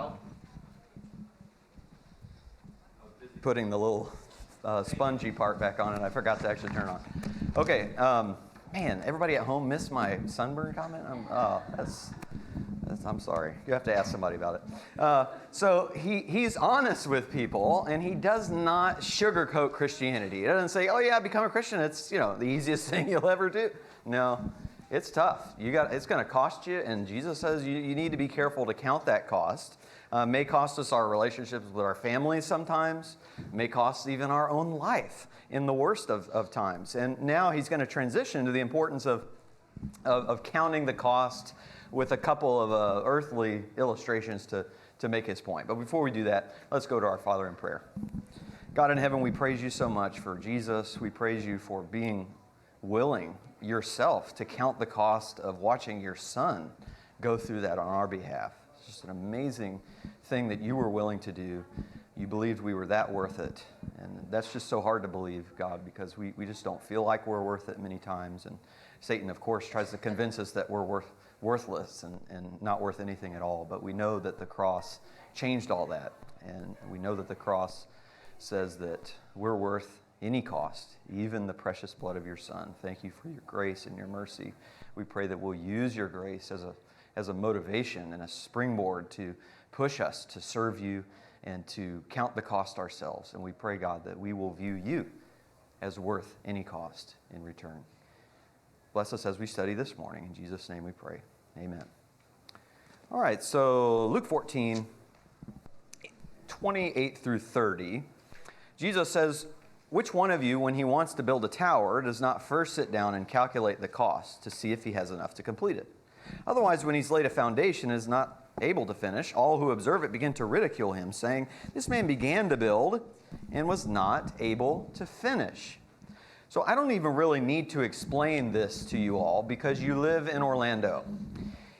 Well, putting the little spongy part back on, and I forgot to actually turn on. Okay, man, everybody at home missed my sunburn comment? I'm sorry. You have to ask somebody about it. So he's honest with people, and he does not sugarcoat Christianity. He doesn't say, "Oh yeah, become a Christian. It's the easiest thing you'll ever do." No, it's tough. It's going to cost you, and Jesus says you need to be careful to count that cost. May cost us our relationships with our families sometimes. May cost even our own life in the worst of times. And now he's going to transition to the importance of counting the cost with a couple of earthly illustrations to make his point. But before we do that, let's go to our Father in prayer. God in heaven, we praise you so much for Jesus. We praise you for being willing yourself to count the cost of watching your Son go through that on our behalf. It's just an amazing thing that you were willing to do. You believed we were that worth it. And that's just so hard to believe, God, because we just don't feel like we're worth it many times. And Satan, of course, tries to convince us that we're worthless and not worth anything at all. But we know that the cross changed all that. And we know that the cross says that we're worth any cost, even the precious blood of your Son. Thank you for your grace and your mercy. We pray that we'll use your grace as a motivation and a springboard to push us to serve you and to count the cost ourselves. And we pray, God, that we will view you as worth any cost in return. Bless us as we study this morning. In Jesus' name we pray. Amen. All right, so Luke 14, 28 through 30, Jesus says, "Which one of you, when he wants to build a tower, does not first sit down and calculate the cost to see if he has enough to complete it? Otherwise, when he's laid a foundation and is not able to finish, all who observe it begin to ridicule him, saying, 'This man began to build and was not able to finish.'" So I don't even really need to explain this to you all because you live in Orlando.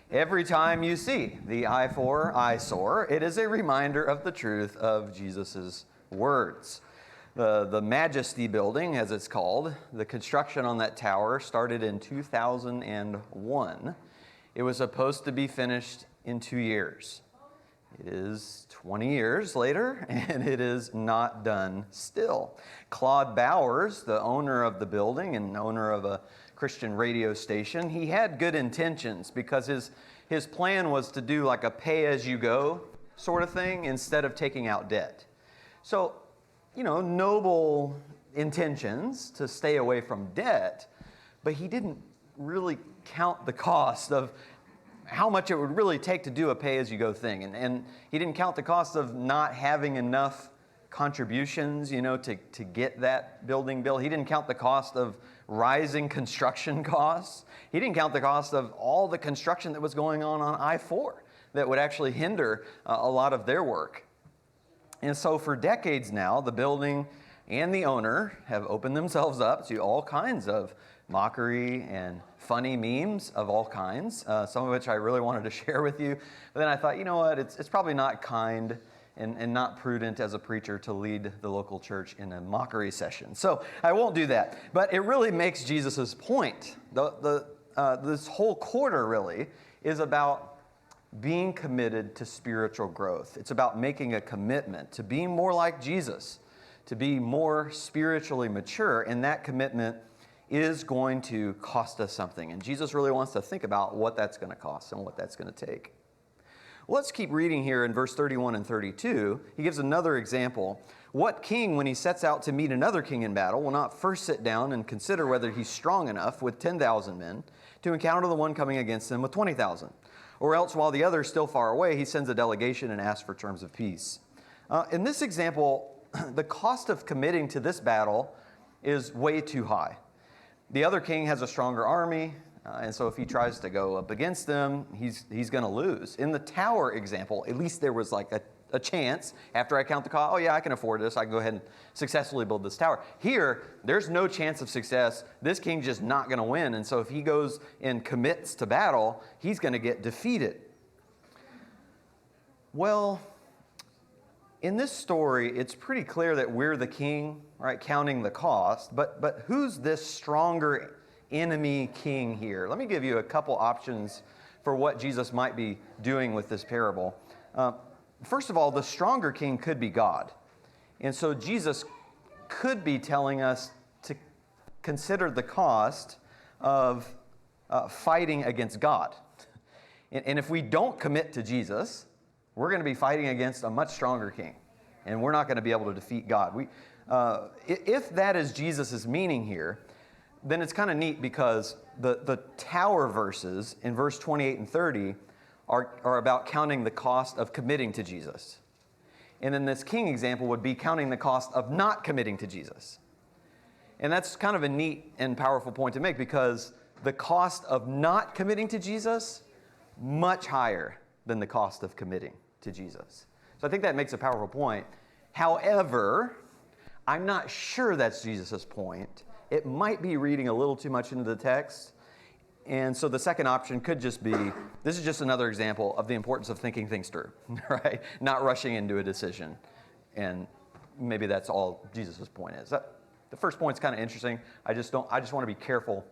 Every time you see the I-4 eyesore, it is a reminder of the truth of Jesus' words. The Majesty Building, as it's called, the construction on that tower started in 2001. It was supposed to be finished in 2 years. It is 20 years later, and it is not done still. Claude Bowers, the owner of the building and owner of a Christian radio station, he had good intentions because his plan was to do like a pay-as-you-go sort of thing instead of taking out debt. So, noble intentions to stay away from debt, but he didn't really count the cost of how much it would really take to do a pay-as-you-go thing. And he didn't count the cost of not having enough contributions, to get that building built. He didn't count the cost of rising construction costs. He didn't count the cost of all the construction that was going on I-4 that would actually hinder a lot of their work. And so for decades now, the building and the owner have opened themselves up to all kinds of mockery and funny memes of all kinds, some of which I really wanted to share with you. But then I thought, you know what, it's probably not kind and not prudent as a preacher to lead the local church in a mockery session. So I won't do that. But it really makes Jesus' point. This whole quarter really is about being committed to spiritual growth. It's about making a commitment to being more like Jesus, to be more spiritually mature, and that commitment is going to cost us something. And Jesus really wants to think about what that's going to cost and what that's going to take. Well, let's keep reading here in verse 31 and 32. He gives another example. "What king, when he sets out to meet another king in battle, will not first sit down and consider whether he's strong enough with 10,000 men to encounter the one coming against him with 20,000? Or else, while the other is still far away, he sends a delegation and asks for terms of peace." In this example, the cost of committing to this battle is way too high. The other king has a stronger army, and so if he tries to go up against them, he's going to lose. In the tower example, at least there was like a chance, after I count the cost, oh yeah, I can afford this, I can go ahead and successfully build this tower. Here, there's no chance of success. This king's just not going to win, and so if he goes and commits to battle, he's going to get defeated. Well, in this story, it's pretty clear that we're the king, right, counting the cost, but who's this stronger enemy king here? Let me give you a couple options for what Jesus might be doing with this parable. first of all, the stronger king could be God. And so Jesus could be telling us to consider the cost of fighting against God. And if we don't commit to Jesus, we're going to be fighting against a much stronger king. And we're not going to be able to defeat God. If that is Jesus' meaning here, then it's kind of neat because the tower verses in verse 28 and 30 are about counting the cost of committing to Jesus. And then this king example would be counting the cost of not committing to Jesus. And that's kind of a neat and powerful point to make because the cost of not committing to Jesus, much higher than the cost of committing to Jesus. So I think that makes a powerful point. However, I'm not sure that's Jesus' point. It might be reading a little too much into the text. And so the second option could just be, this is just another example of the importance of thinking things through, right? Not rushing into a decision. And maybe that's all Jesus' point is. The first point's kind of interesting. I just want to be careful,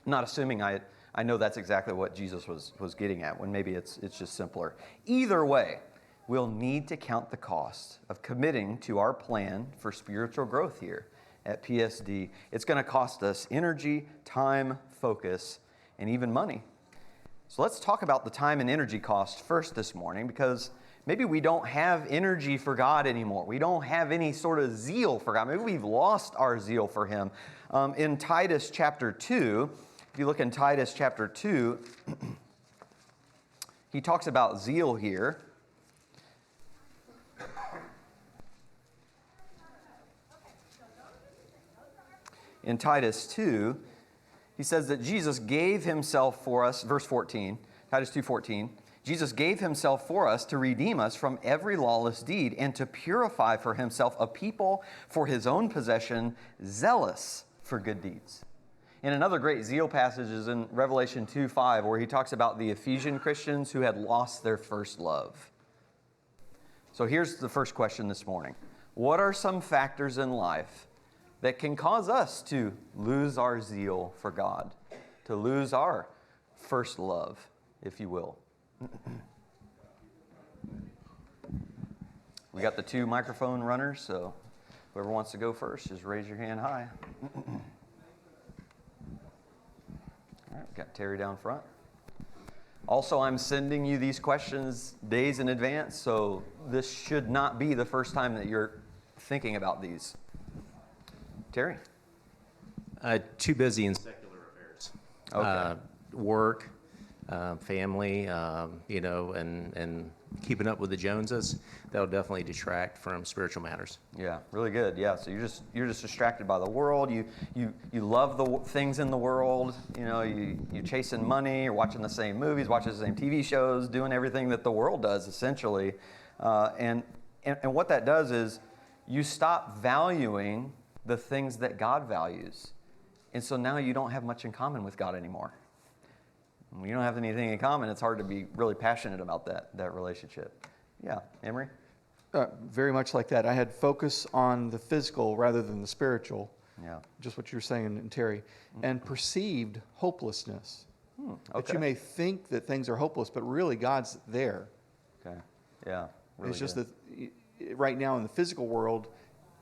not assuming I know that's exactly what Jesus was getting at, when maybe it's just simpler. Either way, we'll need to count the cost of committing to our plan for spiritual growth here at PSD. It's going to cost us energy, time, focus, and even money. So let's talk about the time and energy cost first this morning, because maybe we don't have energy for God anymore. We don't have any sort of zeal for God. Maybe we've lost our zeal for Him. In Titus chapter 2, if you look in Titus chapter 2, he talks about zeal here. In Titus 2, he says that Jesus gave himself for us, verse 14, Titus 2:14, Jesus gave himself for us to redeem us from every lawless deed and to purify for himself a people for his own possession, zealous for good deeds. And another great zeal passage is in Revelation 2:5, where he talks about the Ephesian Christians who had lost their first love. So here's the first question this morning. What are some factors in life that can cause us to lose our zeal for God, to lose our first love, if you will? We got the two microphone runners, so whoever wants to go first, just raise your hand high. All right, got Terry down front. Also, I'm sending you these questions days in advance, so this should not be the first time that you're thinking about these. Terry? Too busy in secular affairs. Okay. Work, family, and keeping up with the Joneses. That'll definitely detract from spiritual matters. Yeah, really good. Yeah, so you're just distracted by the world. You love the things in the world. You know, you're chasing money. You're watching the same movies, watching the same TV shows, doing everything that the world does, essentially. And what that does is you stop valuing the things that God values. And so now you don't have much in common with God anymore. When you don't have anything in common, it's hard to be really passionate about that relationship. Yeah, Emery? Very much like that. I had focus on the physical rather than the spiritual. Yeah. Just what you were saying, Terry. And perceived hopelessness. Okay. That you may think that things are hopeless, but really God's there. Okay. Yeah. Really it's just good. that right now in the physical world,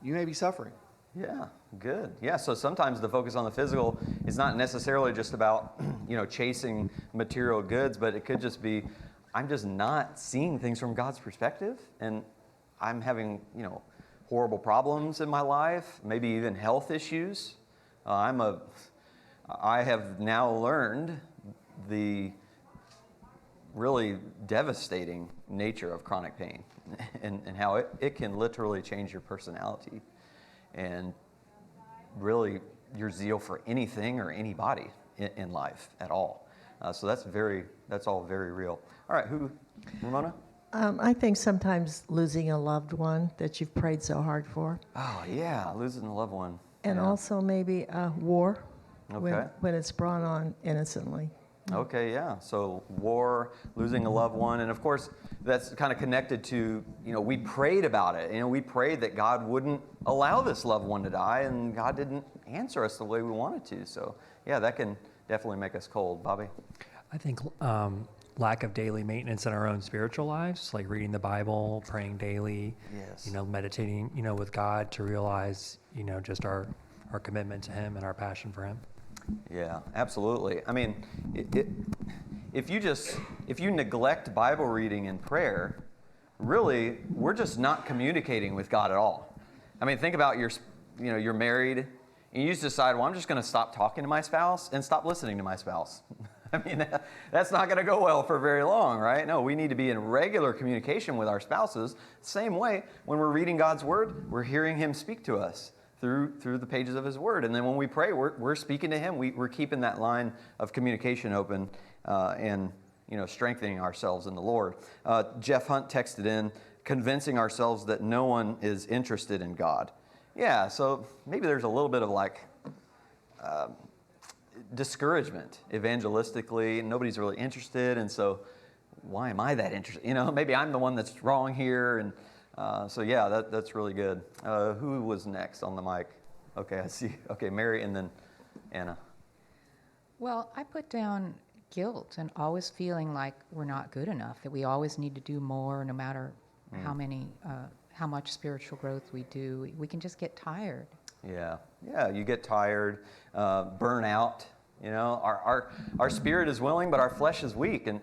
you may be suffering. Yeah, good. Yeah, so sometimes the focus on the physical is not necessarily just about, chasing material goods, but it could just be, I'm just not seeing things from God's perspective, and I'm having, horrible problems in my life, maybe even health issues. I have now learned the really devastating nature of chronic pain and how it can literally change your personality and really your zeal for anything or anybody in life at all. So that's all very real. All right, Ramona? I think sometimes losing a loved one that you've prayed so hard for. Oh, yeah, losing a loved one. And also maybe war Okay. when it's brought on innocently. Okay, yeah. So war, losing a loved one, and of course that's kind of connected to, we prayed about it. We prayed that God wouldn't allow this loved one to die, and God didn't answer us the way we wanted to. So yeah, that can definitely make us cold. Bobby? I think lack of daily maintenance in our own spiritual lives, like reading the Bible, praying daily, Yes. meditating, with God to realize, just our commitment to Him and our passion for Him. Yeah, absolutely. I mean, if you neglect Bible reading and prayer, really, we're just not communicating with God at all. I mean, think about you're married, and you just decide, well, I'm just going to stop talking to my spouse and stop listening to my spouse. I mean, that's not going to go well for very long, right? No, we need to be in regular communication with our spouses. Same way, when we're reading God's Word, we're hearing Him speak to us through the pages of His Word. And then when we pray, we're speaking to Him. We're keeping that line of communication open and strengthening ourselves in the Lord. Jeff Hunt texted in, convincing ourselves that no one is interested in God. Yeah, so maybe there's a little bit of discouragement evangelistically. Nobody's really interested, and so why am I that interested? Maybe I'm the one that's wrong here. And that's really good. Who was next on the mic? Okay, I see. Okay, Mary and then Anna. Well, I put down guilt and always feeling like we're not good enough, that we always need to do more no matter how much spiritual growth we do. We can just get tired. Yeah, you get tired, burn out. Our spirit is willing, but our flesh is weak. And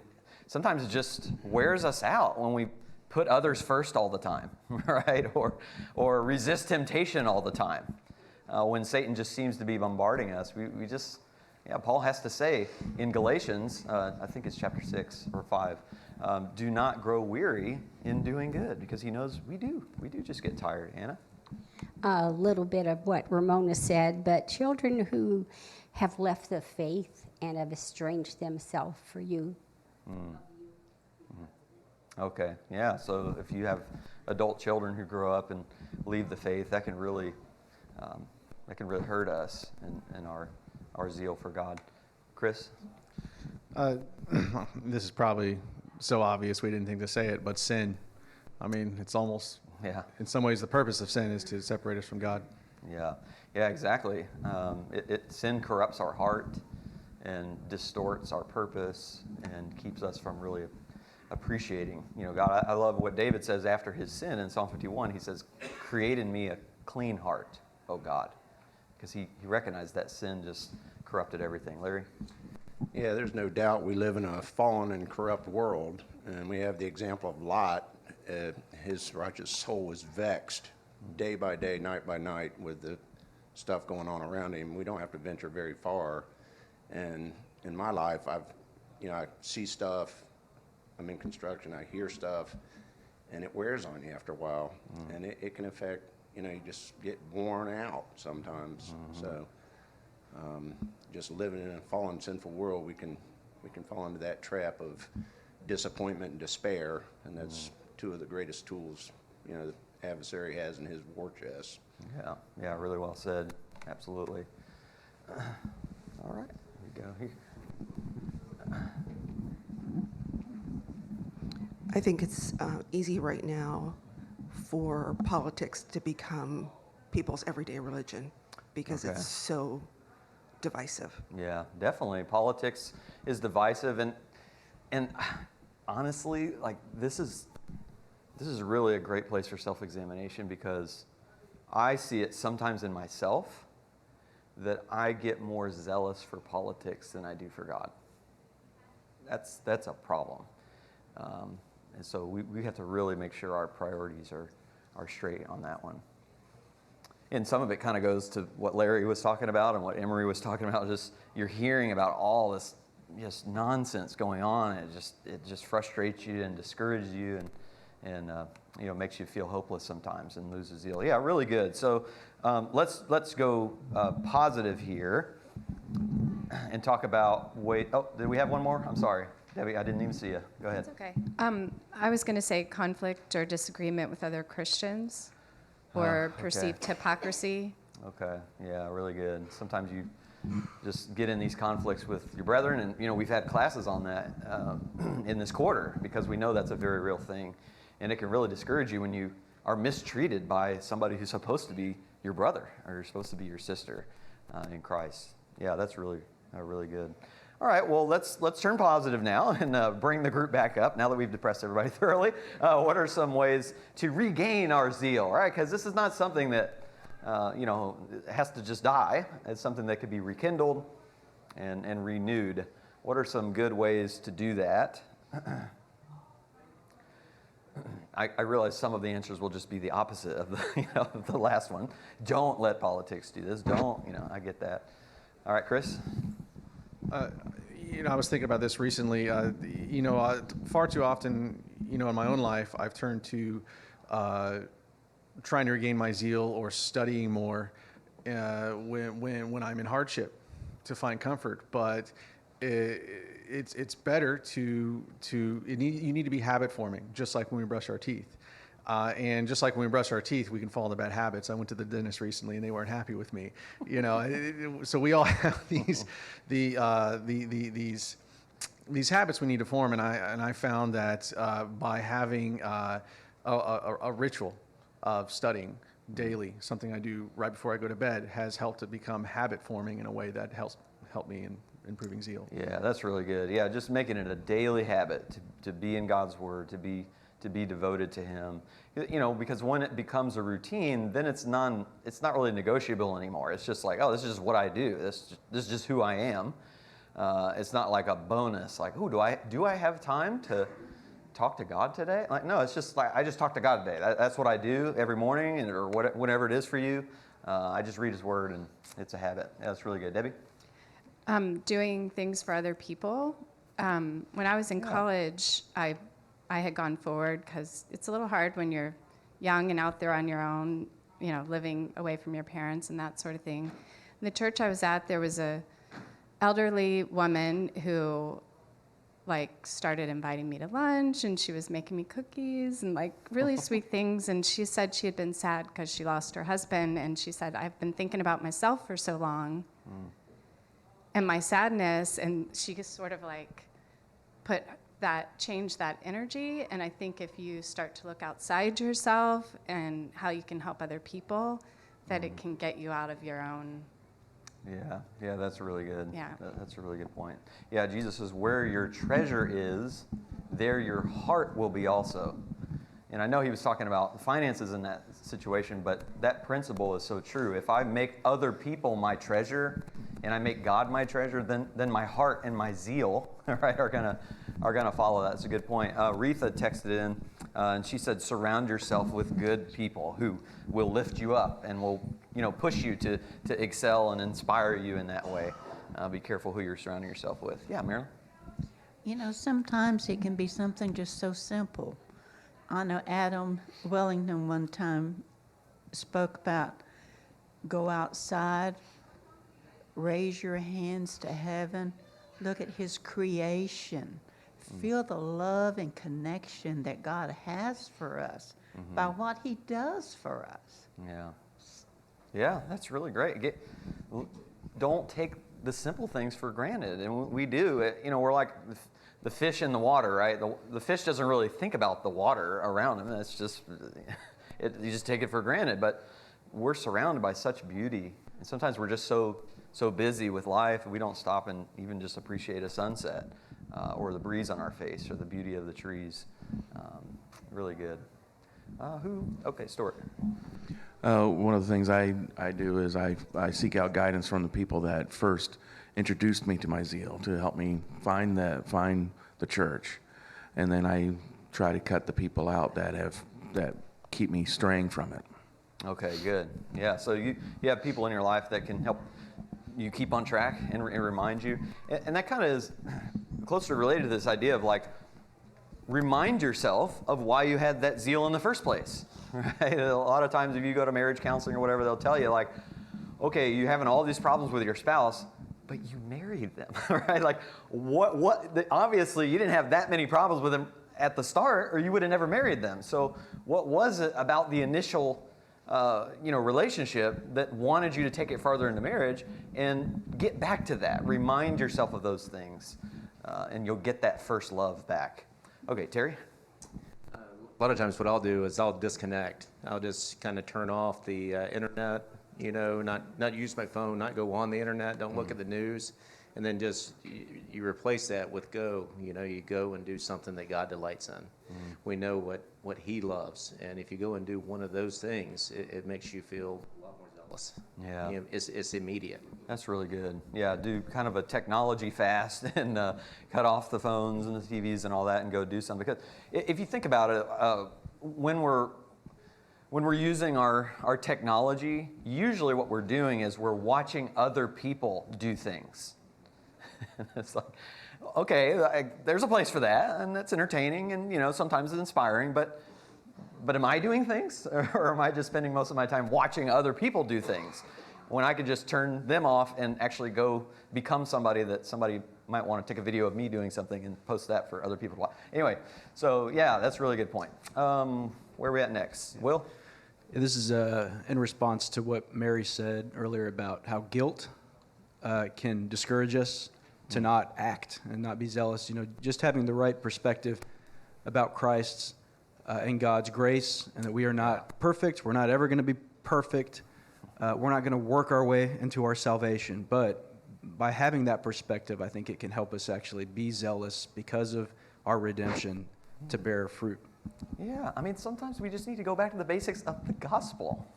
sometimes it just wears us out when we put others first all the time, right? Or resist temptation all the time. When Satan just seems to be bombarding us, we just, Paul has to say in Galatians, I think it's chapter 6 or 5, do not grow weary in doing good, because he knows we do just get tired. Anna? A little bit of what Ramona said, but children who have left the faith and have estranged themselves for you. Okay, yeah, so if you have adult children who grow up and leave the faith, that can really hurt us and our zeal for God. Chris? This is probably so obvious we didn't think to say it, but sin. I mean, it's almost, in some ways, the purpose of sin is to separate us from God. Yeah, exactly. Sin corrupts our heart and distorts our purpose and keeps us from really appreciating, God. I love what David says after his sin in Psalm 51. He says, create in me a clean heart, O God, because he recognized that sin just corrupted everything. Larry? Yeah, there's no doubt we live in a fallen and corrupt world, and we have the example of Lot. His righteous soul was vexed day by day, night by night with the stuff going on around him. We don't have to venture very far. And in my life, I see stuff. I'm in construction. I hear stuff, and it wears on you after a while, and it can affect. You just get worn out sometimes. So, just living in a fallen, sinful world, we can fall into that trap of disappointment and despair, and that's two of the greatest tools the adversary has in his war chest. Yeah, really well said. Absolutely. All right, here we go. Here. I think it's easy right now for politics to become people's everyday religion because it's so divisive. Yeah, definitely. Politics is divisive, and honestly, this is really a great place for self-examination, because I see it sometimes in myself that I get more zealous for politics than I do for God. That's a problem. And so we have to really make sure our priorities are straight on that one. And some of it kind of goes to what Larry was talking about and what Emery was talking about. Just you're hearing about all this just nonsense going on. And it just frustrates you and discourages you and makes you feel hopeless sometimes and loses zeal. Yeah, really good. So let's go positive here and talk about did we have one more? I'm sorry. Debbie, I didn't even see you. Go ahead. It's okay. I was going to say conflict or disagreement with other Christians or perceived hypocrisy. Okay. Yeah, really good. Sometimes you just get in these conflicts with your brethren, and we've had classes on that in this quarter, because we know that's a very real thing, and it can really discourage you when you are mistreated by somebody who's supposed to be your brother or supposed to be your sister in Christ. Yeah, that's really good. All right, well, let's turn positive now and bring the group back up now that we've depressed everybody thoroughly. What are some ways to regain our zeal, right? Because this is not something that, has to just die. It's something that could be rekindled and renewed. What are some good ways to do that? I realize some of the answers will just be the opposite of the last one. Don't let politics do this. Don't, I get that. All right, Chris? I was thinking about this recently. Far too often, in my own life, I've turned to trying to regain my zeal or studying more when I'm in hardship to find comfort. But it's better you need to be habit forming, just like when we brush our teeth. And just like when we brush our teeth, we can fall into bad habits. I went to the dentist recently, and they weren't happy with me. So we all have these habits we need to form. And I found that by having a ritual of studying daily, something I do right before I go to bed, has helped to become habit forming in a way that helped me in improving zeal. Yeah, that's really good. Yeah, just making it a daily habit to be in God's Word, to be devoted to Him. Because when it becomes a routine, then it's not really negotiable anymore. It's just like, oh, this is just what I do. This is just who I am. It's not like a bonus. Like, do I have time to talk to God today? Like, no, it's just like I just talk to God today. That's what I do every morning, or whatever it is for you. I just read His Word, and it's a habit. Yeah, that's really good. Debbie? Doing things for other people. When I was in college, I had gone forward because it's a little hard when you're young and out there on your own, living away from your parents and that sort of thing. In the church I was at, there was a elderly woman who started inviting me to lunch, and she was making me cookies and really sweet things. And she said she had been sad because she lost her husband, and she said, I've been thinking about myself for so long and my sadness, and she just sort of change that energy. And I think if you start to look outside yourself and how you can help other people, that it can get you out of your own. Yeah, that's really good. Yeah. That's a really good point. Yeah, Jesus says, where your treasure is, there your heart will be also. And I know he was talking about finances in that situation, but that principle is so true. If I make other people my treasure and I make God my treasure, then my heart and my zeal, right, are gonna follow that. It's a good point. Retha texted in, and she said, surround yourself with good people who will lift you up and will, push you to excel and inspire you in that way. Be careful who you're surrounding yourself with. Yeah, Marilyn? Sometimes it can be something just so simple. I know Adam Wellington one time spoke about go outside, raise your hands to heaven, look at His creation, feel the love and connection that God has for us by what He does for us. Yeah, that's really great. Don't take the simple things for granted, and we do. We're like the fish in the water, right? The fish doesn't really think about the water around him. It's just, you just take it for granted. But we're surrounded by such beauty, and sometimes we're just so busy with life, we don't stop and even just appreciate a sunset, or the breeze on our face, or the beauty of the trees. Really good. Okay, Stuart. One of the things I do is I seek out guidance from the people that first introduced me to my zeal, to help me find the church, and then I try to cut the people out that keep me straying from it. Okay, good. Yeah, so you have people in your life that can help you keep on track and remind you, and that kind of is closely related to this idea of remind yourself of why you had that zeal in the first place. Right? A lot of times if you go to marriage counseling or whatever, they'll tell you okay, you're having all these problems with your spouse, but you married them, right? Obviously you didn't have that many problems with them at the start, or you would have never married them. So what was it about the initial relationship that wanted you to take it farther into marriage? And get back to that. Remind yourself of those things, and you'll get that first love back. Okay, Terry? A lot of times what I'll do is I'll disconnect. I'll just kind of turn off the internet, not use my phone, not go on the internet, don't look at the news, And then just you replace that with go. You go and do something that God delights in. We know what He loves, and if you go and do one of those things, it makes you feel a lot more zealous. Yeah. It's immediate. That's really good. Yeah, do kind of a technology fast and cut off the phones and the TVs and all that and go do something. Because if you think about it, when we're using our technology, usually what we're doing is we're watching other people do things. It's like, okay, there's a place for that, and that's entertaining, and sometimes it's inspiring. But am I doing things, or am I just spending most of my time watching other people do things, when I could just turn them off and actually go become somebody that somebody might want to take a video of me doing something and post that for other people to watch. Anyway, so yeah, that's a really good point. Where are we at next, Will? This is in response to what Mary said earlier about how guilt can discourage us to not act and not be zealous. Just having the right perspective about Christ's and God's grace, and that we are not perfect. We're not ever going to be perfect. We're not going to work our way into our salvation. But by having that perspective, I think it can help us actually be zealous because of our redemption to bear fruit. Yeah, sometimes we just need to go back to the basics of the gospel.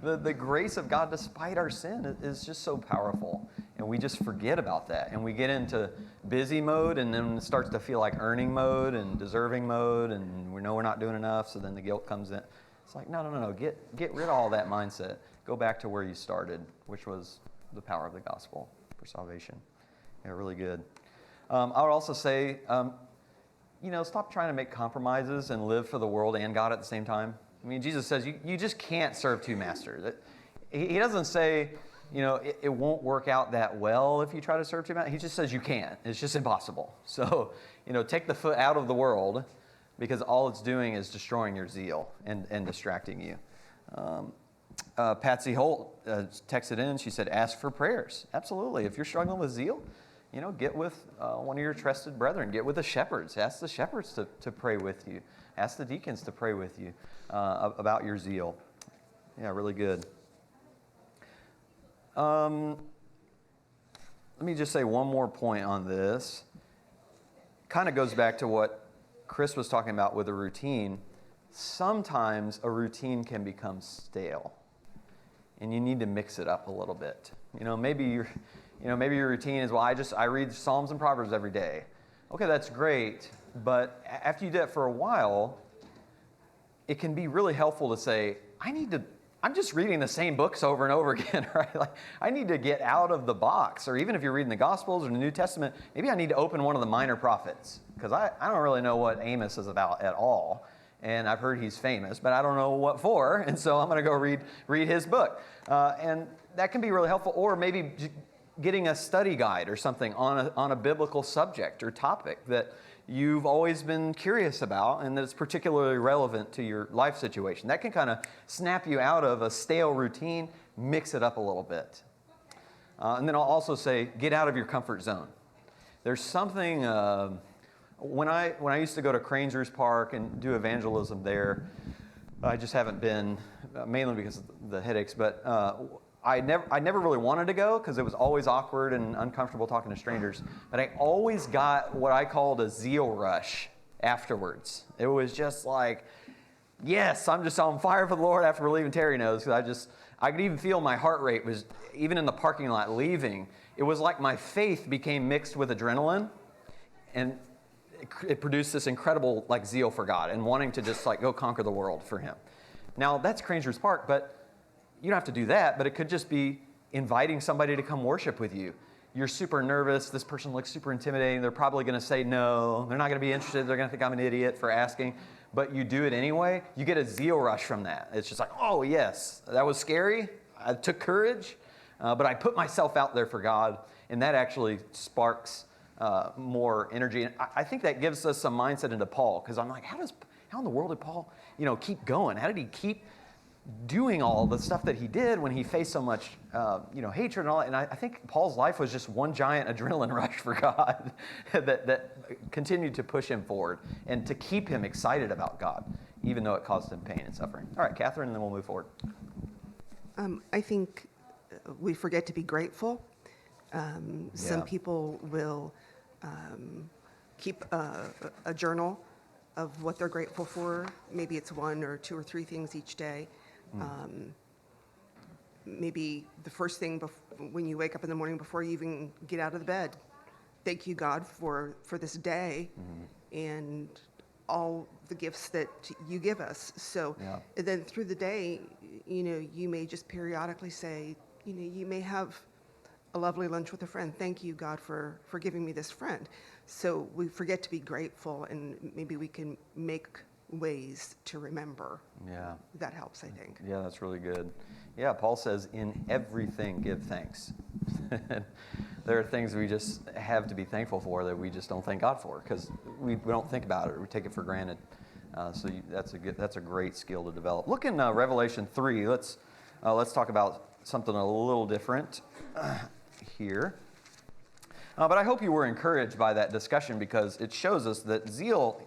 The grace of God despite our sin is just so powerful. And we just forget about that. And we get into busy mode, and then it starts to feel like earning mode and deserving mode, and we know we're not doing enough, so then the guilt comes in. It's like, no. Get rid of all that mindset. Go back to where you started, which was the power of the gospel for salvation. Yeah, really good. I would also say, stop trying to make compromises and live for the world and God at the same time. Jesus says you just can't serve two masters. He doesn't say, it won't work out that well if you try to serve two masters. He just says you can't. It's just impossible. So, take the foot out of the world, because all it's doing is destroying your zeal and distracting you. Patsy Holt texted in. She said, ask for prayers. Absolutely. If you're struggling with zeal, get with one of your trusted brethren. Get with the shepherds. Ask the shepherds to pray with you. Ask the deacons to pray with you about your zeal. Yeah, really good. Let me just say one more point on this. Kind of goes back to what Chris was talking about with a routine. Sometimes a routine can become stale, and you need to mix it up a little bit. Maybe your routine is, I read Psalms and Proverbs every day. Okay, that's great, but after you do that for a while, it can be really helpful to say, I'm just reading the same books over and over again, right? I need to get out of the box. Or even if you're reading the Gospels or the New Testament, maybe I need to open one of the minor prophets, because I don't really know what Amos is about at all. And I've heard he's famous, but I don't know what for, and so I'm going to go read his book. And that can be really helpful. Or maybe getting a study guide or something on a biblical subject or topic that you've always been curious about and that's particularly relevant to your life situation. That can kind of snap you out of a stale routine, mix it up a little bit. And then I'll also say, get out of your comfort zone. There's something, when I used to go to Cranger's Park and do evangelism there, I just haven't been, mainly because of the headaches, but I never really wanted to go because it was always awkward and uncomfortable talking to strangers. But I always got what I called a zeal rush afterwards. It was just like, yes, I'm just on fire for the Lord after we're leaving Terry knows, because I could even feel my heart rate was, even in the parking lot leaving, it was like my faith became mixed with adrenaline, and it produced this incredible zeal for God and wanting to just go conquer the world for Him. Now that's Cranger's Park, but you don't have to do that, but it could just be inviting somebody to come worship with you. You're super nervous. This person looks super intimidating. They're probably going to say no. They're not going to be interested. They're going to think I'm an idiot for asking. But you do it anyway. You get a zeal rush from that. It's just like, oh, yes, that was scary. I took courage, but I put myself out there for God, and that actually sparks more energy. And I think that gives us some mindset into Paul, because I'm like, how in the world did Paul, keep going? How did he keep doing all the stuff that he did when he faced so much, hatred and all that? And I think Paul's life was just one giant adrenaline rush for God that continued to push him forward and to keep him excited about God, even though it caused him pain and suffering. All right, Catherine, and then we'll move forward. I think we forget to be grateful Some Yeah. people will keep a journal of what they're grateful for. Maybe it's 1 or 2 or 3 things each day. Maybe the first thing when you wake up in the morning before you even get out of the bed, thank you, God, for this day and all the gifts that you give us. So Yeah. and then through the day, you may just periodically say, you may have a lovely lunch with a friend. Thank you, God, for giving me this friend. So we forget to be grateful, and maybe we can make ways to remember. Yeah. That helps, I think. Yeah, that's really good. Yeah, Paul says, in everything give thanks. There are things we just have to be thankful for that we just don't thank God for because we don't think about it. We take it for granted. That's a great skill to develop. Look in Revelation 3. Let's talk about something a little different here. But I hope you were encouraged by that discussion because it shows us that zeal,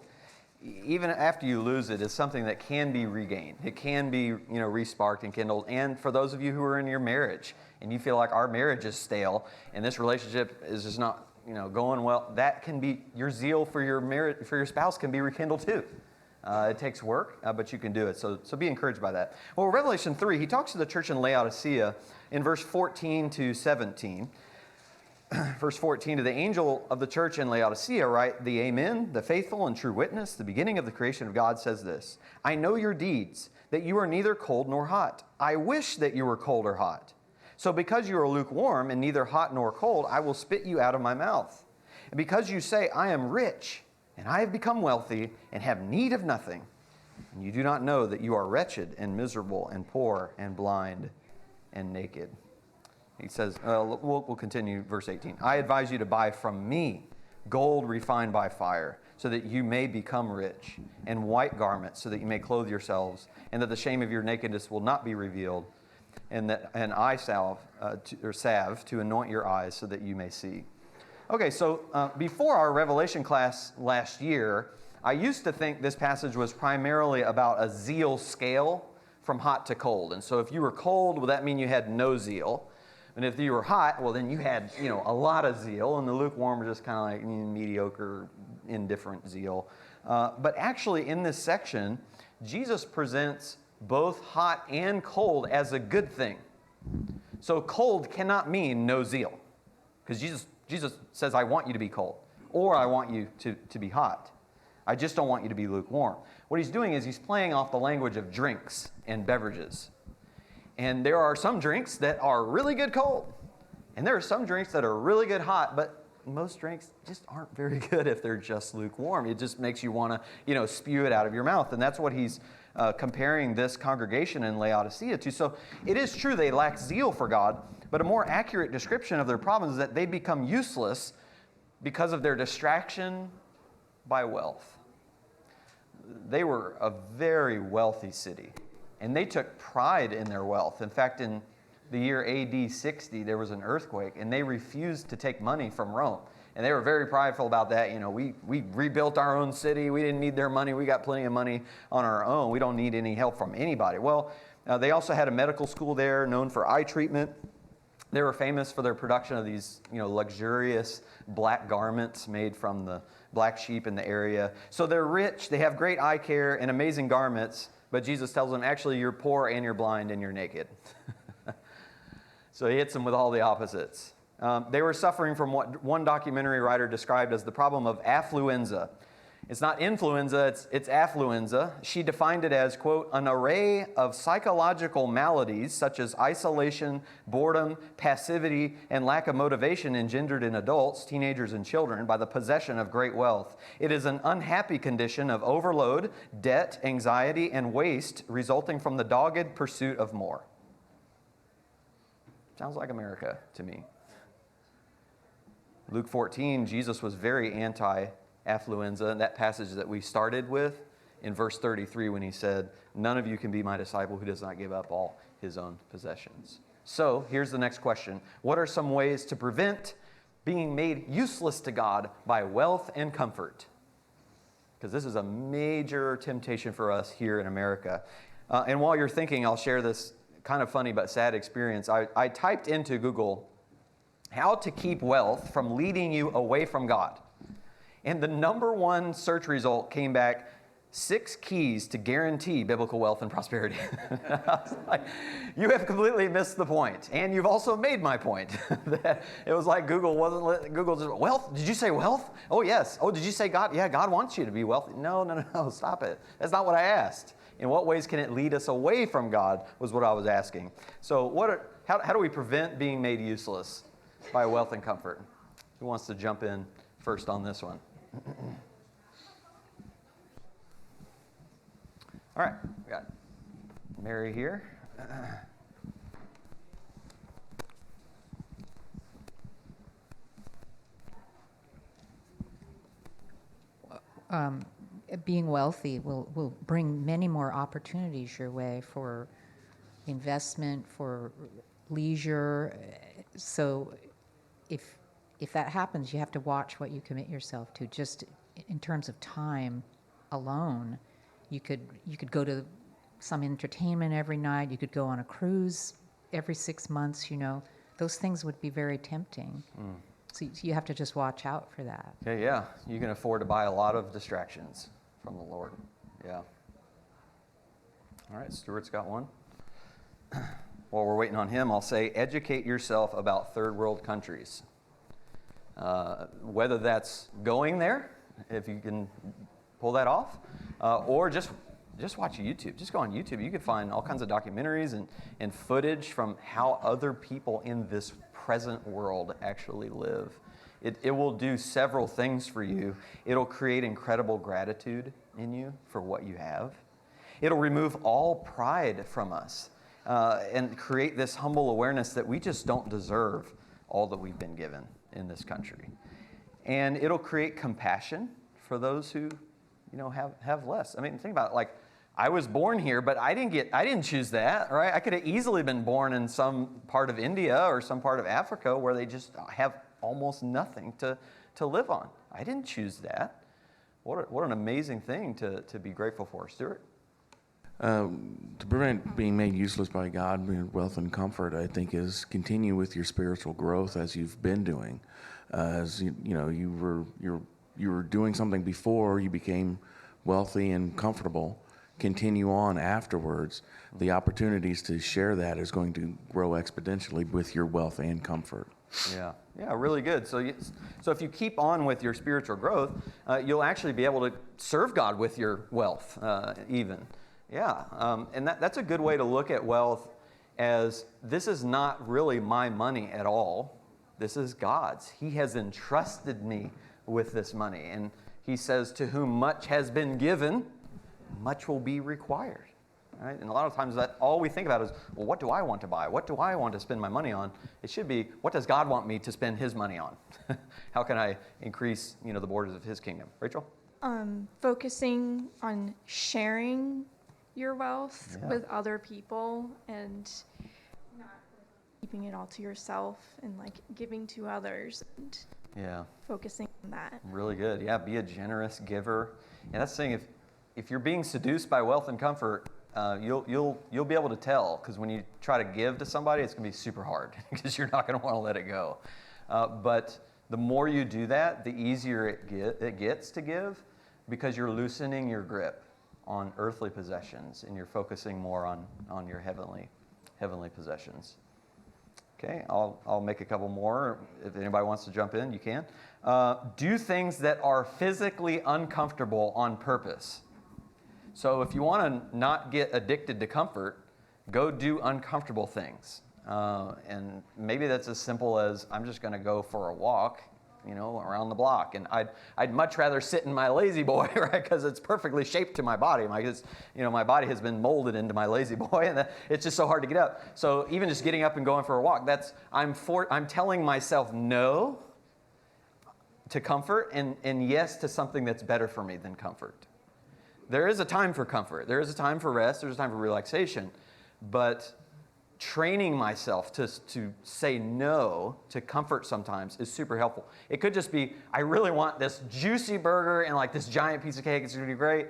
even after you lose it, is something that can be regained. It can be, re-sparked and kindled. And for those of you who are in your marriage and you feel like our marriage is stale and this relationship is just not, going well, that can be your zeal for your marriage, for your spouse can be rekindled too. It takes work, but you can do it. So be encouraged by that. Well, Revelation 3, he talks to the church in Laodicea in verse 14 to 17. Verse 14, to the angel of the church in Laodicea write, the Amen, the faithful and true witness, the beginning of the creation of God says this, I know your deeds, that you are neither cold nor hot. I wish that you were cold or hot. So because you are lukewarm and neither hot nor cold, I will spit you out of my mouth. And because you say, I am rich, and I have become wealthy, and have need of nothing, and you do not know that you are wretched and miserable and poor and blind and naked. He says, we'll continue verse 18. I advise you to buy from me gold refined by fire, so that you may become rich, and white garments, so that you may clothe yourselves, and that the shame of your nakedness will not be revealed, and eye salve to anoint your eyes, so that you may see. Okay, so before our Revelation class last year, I used to think this passage was primarily about a zeal scale from hot to cold. And so if you were cold, well, that means you had no zeal. And if you were hot, well, then you had, a lot of zeal, and the lukewarm were just kind of like mediocre, indifferent zeal. But actually, in this section, Jesus presents both hot and cold as a good thing. So cold cannot mean no zeal, because Jesus says, I want you to be cold, or I want you to be hot. I just don't want you to be lukewarm. What he's doing is he's playing off the language of drinks and beverages. And there are some drinks that are really good cold. And there are some drinks that are really good hot, but most drinks just aren't very good if they're just lukewarm. It just makes you want to, spew it out of your mouth. And that's what he's comparing this congregation in Laodicea to. So it is true they lack zeal for God, but a more accurate description of their problem is that they become useless because of their distraction by wealth. They were a very wealthy city. And they took pride in their wealth. In fact, in the year AD 60, there was an earthquake, and they refused to take money from Rome. And they were very prideful about that. We rebuilt our own city. We didn't need their money. We got plenty of money on our own. We don't need any help from anybody. Well, they also had a medical school there known for eye treatment. They were famous for their production of these, luxurious black garments made from the black sheep in the area. So they're rich. They have great eye care and amazing garments. But Jesus tells them, actually, you're poor and you're blind and you're naked. So he hits them with all the opposites. They were suffering from what one documentary writer described as the problem of affluenza. It's not influenza, it's affluenza. She defined it as, quote, an array of psychological maladies such as isolation, boredom, passivity, and lack of motivation engendered in adults, teenagers, and children by the possession of great wealth. It is an unhappy condition of overload, debt, anxiety, and waste resulting from the dogged pursuit of more. Sounds like America to me. Luke 14, Jesus was very anti-affluenza, and that passage that we started with in verse 33 when he said, none of you can be my disciple who does not give up all his own possessions. So here's the next question. What are some ways to prevent being made useless to God by wealth and comfort? Because this is a major temptation for us here in America. And while you're thinking, I'll share this kind of funny but sad experience. I typed into Google how to keep wealth from leading you away from God. And the number one search result came back, 6 keys to guarantee biblical wealth and prosperity. I was like, you have completely missed the point. And you've also made my point. That it was like Google just, wealth? Did you say wealth? Oh, yes. Oh, did you say God? Yeah, God wants you to be wealthy. No, stop it. That's not what I asked. In what ways can it lead us away from God was what I was asking. So how do we prevent being made useless by wealth and comfort? Who wants to jump in first on this one? All right, we got Mary here. Being wealthy will bring many more opportunities your way for investment, for leisure. So if that happens, you have to watch what you commit yourself to. Just in terms of time alone, you could go to some entertainment every night. You could go on a cruise every 6 months. Those things would be very tempting. So you have to just watch out for that. Okay, yeah. You can afford to buy a lot of distractions from the Lord. Yeah. All right, Stuart's got one. While we're waiting on him, I'll say educate yourself about third world countries. Whether that's going there, if you can pull that off, or just watch YouTube. Just go on YouTube. You can find all kinds of documentaries and footage from how other people in this present world actually live. It will do several things for you. It'll create incredible gratitude in you for what you have. It'll remove all pride from us and create this humble awareness that we just don't deserve all that we've been given in this country. And it'll create compassion for those who, have less. I mean, think about it, like, I was born here, but I didn't choose that, right? I could have easily been born in some part of India or some part of Africa where they just have almost nothing to live on. I didn't choose that. What an amazing thing to be grateful for. Stuart? To prevent being made useless by God, wealth and comfort, I think, is continue with your spiritual growth as you've been doing. As you were doing something before you became wealthy and comfortable. Continue on afterwards. The opportunities to share that is going to grow exponentially with your wealth and comfort. Yeah, really good. So if you keep on with your spiritual growth, you'll actually be able to serve God with your wealth, even. Yeah, and that's a good way to look at wealth, as this is not really my money at all. This is God's. He has entrusted me with this money, and He says, "To whom much has been given, much will be required." Right? And a lot of times that all we think about is, well, what do I want to buy? What do I want to spend my money on? It should be, what does God want me to spend His money on? How can I increase, the borders of His kingdom? Rachel? Focusing on sharing your wealth with other people and not keeping it all to yourself, and giving to others and focusing on that. Really good. Yeah, be a generous giver. And that's the thing, if you're being seduced by wealth and comfort, you'll be able to tell, because when you try to give to somebody, it's going to be super hard because you're not going to want to let it go. But the more you do that, the easier it gets to give, because you're loosening your grip on earthly possessions and you're focusing more on your heavenly possessions. Okay, I'll make a couple more. If anybody wants to jump in, you can. Do things that are physically uncomfortable on purpose. So if you want to not get addicted to comfort, go do uncomfortable things. And maybe that's as simple as, I'm just going to go for a walk, around the block. And I'd much rather sit in my lazy boy, right? Because it's perfectly shaped to my body. My body has been molded into my lazy boy, and it's just so hard to get up. So even just getting up and going for a walk, I'm telling myself no to comfort and yes to something that's better for me than comfort. There is a time for comfort. There is a time for rest. There's a time for relaxation. But training myself to say no to comfort sometimes is super helpful. It could just be, I really want this juicy burger and this giant piece of cake. It's going to be great.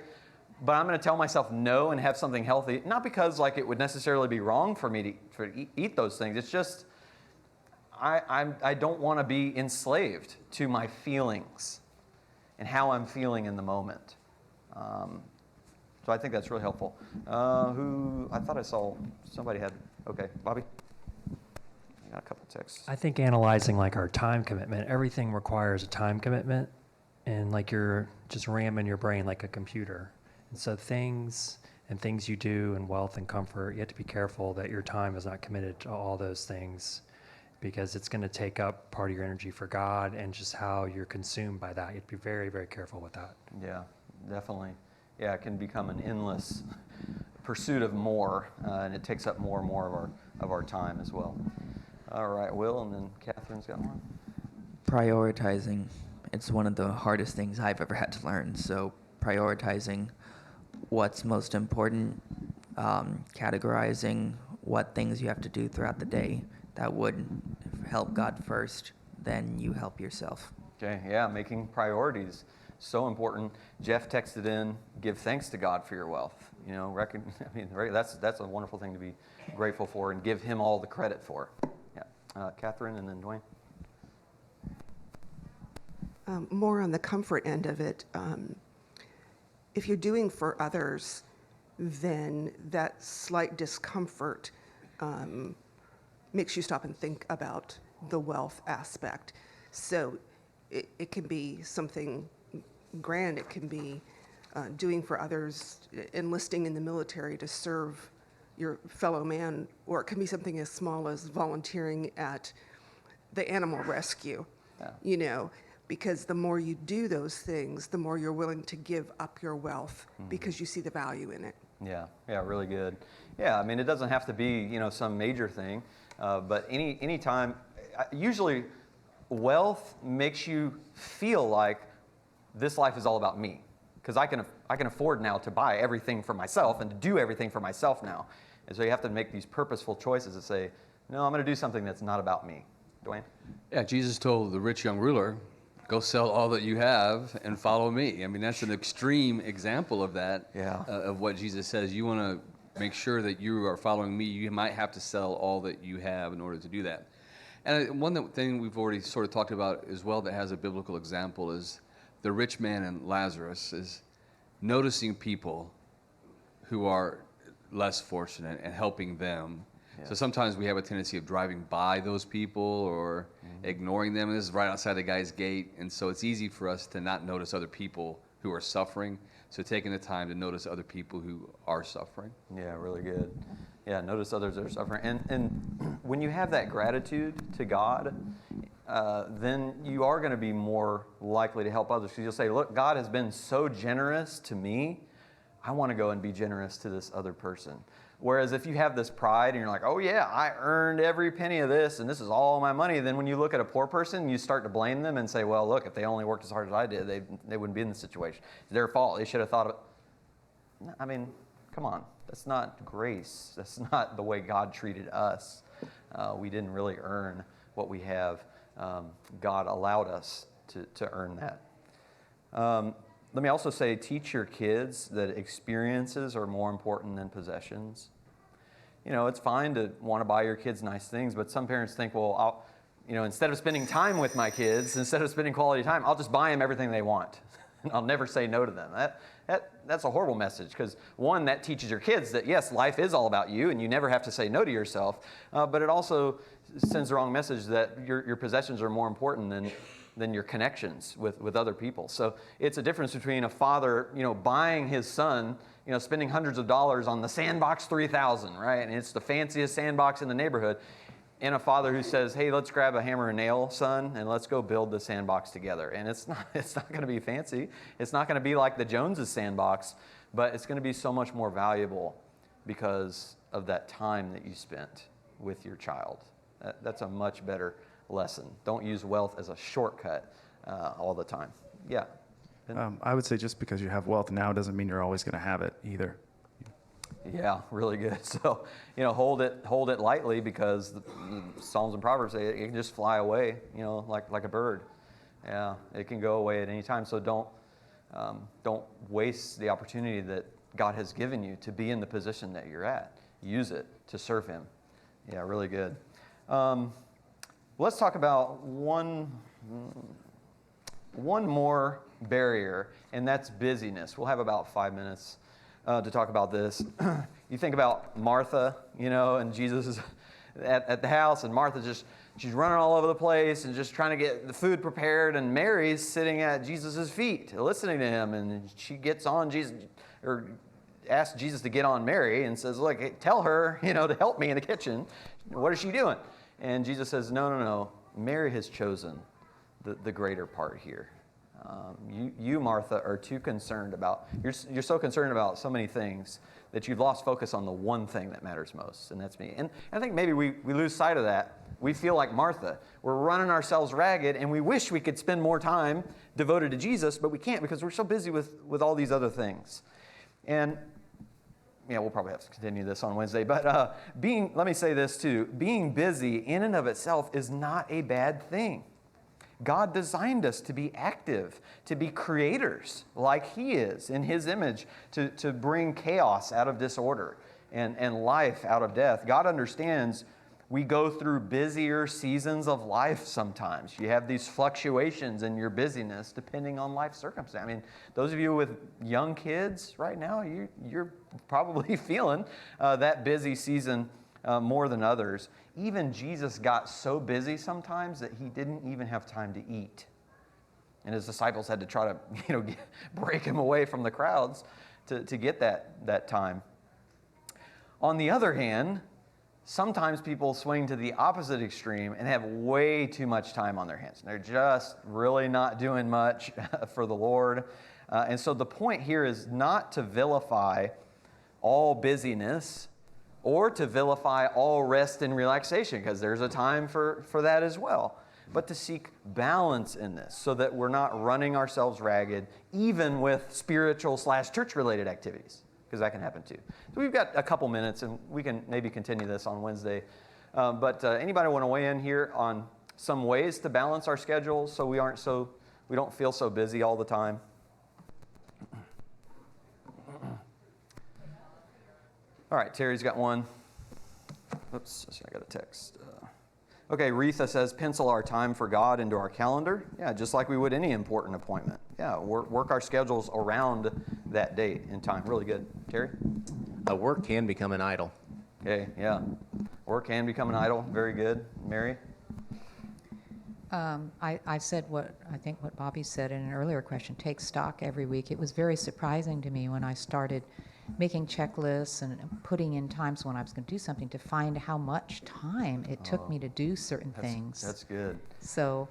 But I'm going to tell myself no and have something healthy. Not because it would necessarily be wrong for me to eat those things. It's just, I don't want to be enslaved to my feelings and how I'm feeling in the moment. So I think that's really helpful. I thought I saw somebody had, okay, Bobby? I got a couple texts. I think analyzing like our time commitment, everything requires a time commitment, and like you're just ramming your brain like a computer. And so things you do and wealth and comfort, you have to be careful that your time is not committed to all those things, because it's going to take up part of your energy for God and just how you're consumed by that. You have to be very, very careful with that. Yeah, definitely. Yeah, it can become an endless pursuit of more, and it takes up more and more of our time as well. All right, Will, and then Catherine's got one. Prioritizing. It's one of the hardest things I've ever had to learn. So prioritizing what's most important, categorizing what things you have to do throughout the day that would help God first, then you help yourself. Okay, yeah, making priorities. So important. Jeff texted in, give thanks to God for your wealth. You know, that's a wonderful thing to be grateful for and give him all the credit for. Yeah. Catherine and then Dwayne. More on the comfort end of it, if you're doing for others, then that slight discomfort makes you stop and think about the wealth aspect. So it can be something grand. It can be doing for others, enlisting in the military to serve your fellow man, or it can be something as small as volunteering at the animal rescue, you know, because the more you do those things, the more you're willing to give up your wealth because you see the value in it. Yeah, really good. Yeah, I mean, it doesn't have to be, you know, some major thing, but any time, usually wealth makes you feel like this life is all about me, because I can afford now to buy everything for myself and to do everything for myself now. And so you have to make these purposeful choices to say, no, I'm going to do something that's not about me. Dwayne? Yeah, Jesus told the rich young ruler, go sell all that you have and follow me. I mean, that's an extreme example of that, of what Jesus says. You want to make sure that you are following me, you might have to sell all that you have in order to do that. And one thing we've already sort of talked about as well that has a biblical example is the rich man and Lazarus, is noticing people who are less fortunate and helping them. Yeah. So sometimes we have a tendency of driving by those people or ignoring them. This is right outside the guy's gate, and so it's easy for us to not notice other people who are suffering. So taking the time to notice other people who are suffering. Yeah, really good. Yeah, notice others that are suffering. And when you have that gratitude to God, then you are going to be more likely to help others. Because you'll say, look, God has been so generous to me, I want to go and be generous to this other person. Whereas if you have this pride and you're like, oh yeah, I earned every penny of this and this is all my money, then when you look at a poor person, you start to blame them and say, well, look, if they only worked as hard as I did, they wouldn't be in this situation. It's their fault. They should have thought of it. I mean, come on. That's not grace. That's not the way God treated us. We didn't really earn what we have. God allowed us to earn that. Let me also say, teach your kids that experiences are more important than possessions. You know, it's fine to want to buy your kids nice things, but some parents think, well, instead of spending time with my kids, instead of spending quality time, I'll just buy them everything they want. I'll never say no to them. That's a horrible message, because one, that teaches your kids that yes, life is all about you and you never have to say no to yourself, but it also sends the wrong message that your possessions are more important than your connections with other people. So it's a difference between a father, buying his son, spending hundreds of dollars on the Sandbox 3000, right? And it's the fanciest sandbox in the neighborhood. And a father who says, hey, let's grab a hammer and nail, son, and let's go build the sandbox together. And it's not going to be fancy. It's not going to be like the Joneses sandbox, but it's going to be so much more valuable because of that time that you spent with your child. That's a much better lesson. Don't use wealth as a shortcut all the time. Yeah. I would say just because you have wealth now doesn't mean you're always going to have it either. Yeah, really good. So, hold it lightly, because the Psalms and Proverbs say it can just fly away, like a bird. Yeah, it can go away at any time. So don't waste the opportunity that God has given you to be in the position that you're at. Use it to serve Him. Yeah, really good. Let's talk about one more barrier, and that's busyness. We'll have about 5 minutes to talk about this. You think about Martha, and Jesus is at the house, and Martha she's running all over the place and just trying to get the food prepared, and Mary's sitting at Jesus' feet listening to him, and she gets on Jesus, or asks Jesus to get on Mary and says, look, hey, tell her, to help me in the kitchen. What is she doing? And Jesus says, no. Mary has chosen the greater part here. You, Martha, are too concerned about, you're so concerned about so many things that you've lost focus on the one thing that matters most, and that's me. And I think maybe we lose sight of that. We feel like Martha. We're running ourselves ragged, and we wish we could spend more time devoted to Jesus, but we can't because we're so busy with all these other things. And we'll probably have to continue this on Wednesday, but let me say this too, being busy in and of itself is not a bad thing. God designed us to be active, to be creators like He is in His image, to bring chaos out of disorder and life out of death. God understands we go through busier seasons of life sometimes. You have these fluctuations in your busyness depending on life circumstances. I mean, those of you with young kids right now, you're probably feeling that busy season more than others. Even Jesus got so busy sometimes that He didn't even have time to eat. And His disciples had to try to break Him away from the crowds to get that time. On the other hand, sometimes people swing to the opposite extreme and have way too much time on their hands. They're just really not doing much for the Lord. And so the point here is not to vilify all busyness or to vilify all rest and relaxation, because there's a time for that as well. But to seek balance in this so that we're not running ourselves ragged, even with spiritual/church-related activities, because that can happen too. So we've got a couple minutes, and we can maybe continue this on Wednesday. But anybody want to weigh in here on some ways to balance our schedules so we don't feel so busy all the time? All right, Terry's got one. Oops, I got a text. Okay, Retha says, pencil our time for God into our calendar. Yeah, just like we would any important appointment. Yeah, work our schedules around that date and time. Really good. Terry? Work can become an idol. Okay, yeah. Work can become an idol. Very good. Mary? I said what Bobby said in an earlier question, take stock every week. It was very surprising to me when I started making checklists and putting in times when I was going to do something to find how much time it took me to do certain things. That's good. So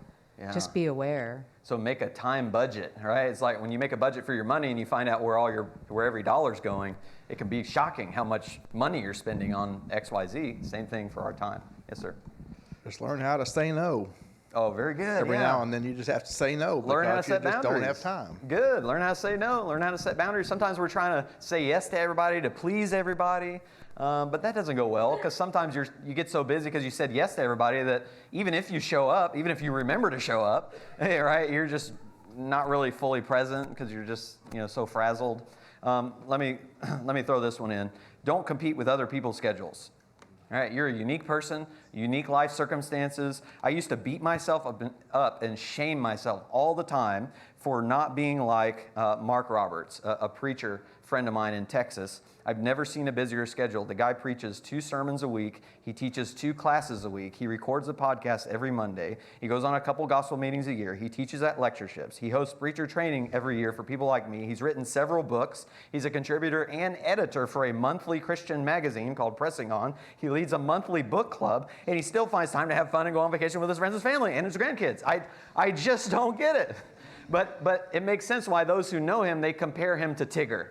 just be aware. So make a time budget, right? It's like when you make a budget for your money and you find out where every dollar's going, it can be shocking how much money you're spending on XYZ. Same thing for our time. Yes, sir. Just learn how to say no. Oh, very good. Every now and then you just have to say no. Learn how to set boundaries. Don't have time. Good. Learn how to say no. Learn how to set boundaries. Sometimes we're trying to say yes to everybody, to please everybody, but that doesn't go well because sometimes you get so busy because you said yes to everybody that even if you show up, even if you remember to show up, right, you're just not really fully present because you're just so frazzled. Let me throw this one in. Don't compete with other people's schedules. All right, you're a unique person, unique life circumstances. I used to beat myself up and shame myself all the time for not being like Mark Roberts, a preacher friend of mine in Texas. I've never seen a busier schedule. The guy preaches 2 sermons a week. He teaches 2 classes a week. He records a podcast every Monday. He goes on a couple gospel meetings a year. He teaches at lectureships. He hosts preacher training every year for people like me. He's written several books. He's a contributor and editor for a monthly Christian magazine called Pressing On. He leads a monthly book club, and he still finds time to have fun and go on vacation with his friends and family and his grandkids. I just don't get it. But it makes sense why those who know him, they compare him to Tigger.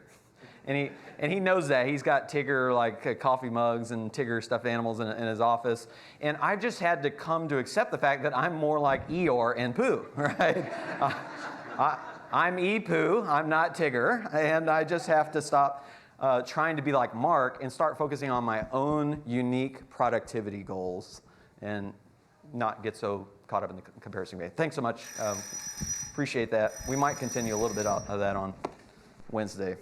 And he knows that. He's got Tigger like coffee mugs and Tigger stuffed animals in his office. And I just had to come to accept the fact that I'm more like Eeyore and Pooh, right? I'm Pooh, I'm not Tigger. And I just have to stop trying to be like Mark and start focusing on my own unique productivity goals and not get so caught up in the comparison game. Thanks so much. Appreciate that. We might continue a little bit of that on Wednesday.